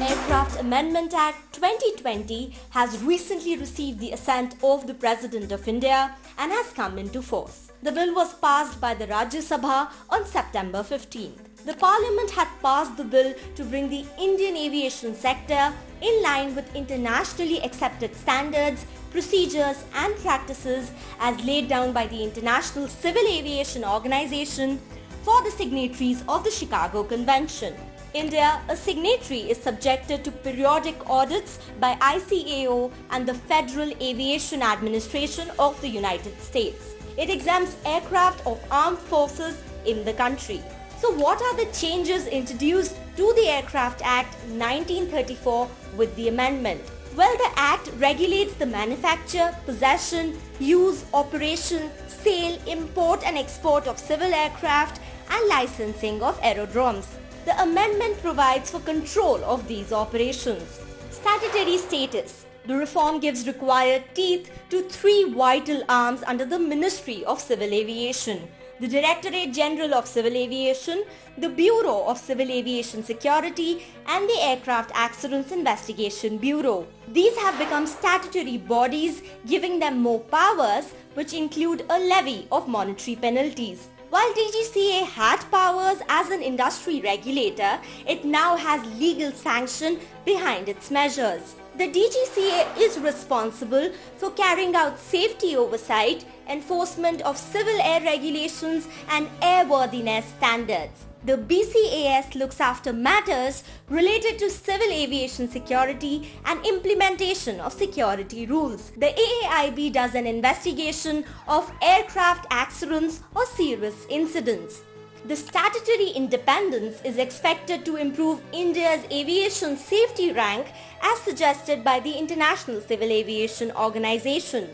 Aircraft Amendment Act 2020 has recently received the assent of the President of India and has come into force. The bill was passed by the Rajya Sabha on September 15th. The Parliament had passed the bill to bring the Indian aviation sector in line with internationally accepted standards, procedures and practices as laid down by the International Civil Aviation Organization for the signatories of the Chicago Convention. India, a signatory, is subjected to periodic audits by ICAO and the Federal Aviation Administration of the United States. It exempts aircraft of armed forces in the country. So what are the changes introduced to the Aircraft Act 1934 with the amendment? Well, the Act regulates the manufacture, possession, use, operation, sale, import and export of civil aircraft and licensing of aerodromes. The amendment provides for control of these operations. Statutory status. The reform gives required teeth to three vital arms under the Ministry of Civil Aviation: the Directorate General of Civil Aviation, the Bureau of Civil Aviation Security, and the Aircraft Accidents Investigation Bureau. These have become statutory bodies, giving them more powers, which include a levy of monetary penalties. While DGCA had powers as an industry regulator, it now has legal sanction behind its measures. The DGCA is responsible for carrying out safety oversight, enforcement of civil air regulations and airworthiness standards. The BCAS looks after matters related to civil aviation security and implementation of security rules. The AAIB does an investigation of aircraft accidents or serious incidents. The statutory independence is expected to improve India's aviation safety rank as suggested by the International Civil Aviation Organization.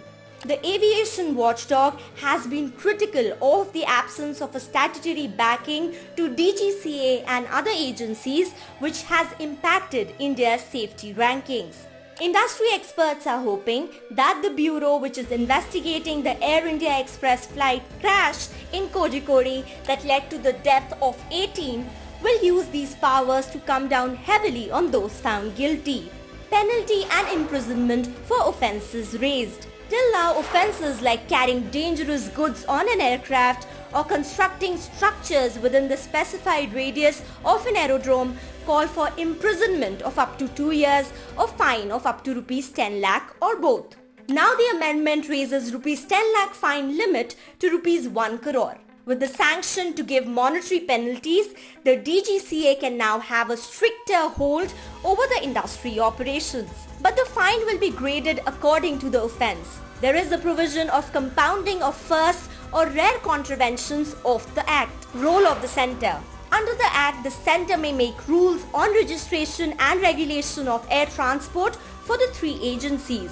The aviation watchdog has been critical of the absence of a statutory backing to DGCA and other agencies, which has impacted India's safety rankings. Industry experts are hoping that the bureau, which is investigating the Air India Express flight crash in Kozhikode that led to the death of 18, will use these powers to come down heavily on those found guilty. Penalty and imprisonment for offences raised. Till now, offences like carrying dangerous goods on an aircraft or constructing structures within the specified radius of an aerodrome call for imprisonment of up to 2 years or fine of up to Rs 10 lakh or both. Now the amendment raises Rs 10 lakh fine limit to Rs 1 crore. With the sanction to give monetary penalties, the DGCA can now have a stricter hold over the industry operations. But the fine will be graded according to the offence. There is a provision of compounding of first or rare contraventions of the Act. Role of the Centre. Under the Act, the Centre may make rules on registration and regulation of air transport for the three agencies.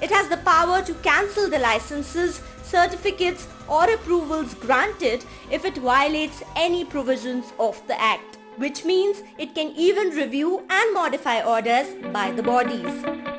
It has the power to cancel the licenses, certificates or approvals granted if it violates any provisions of the Act, which means it can even review and modify orders by the bodies.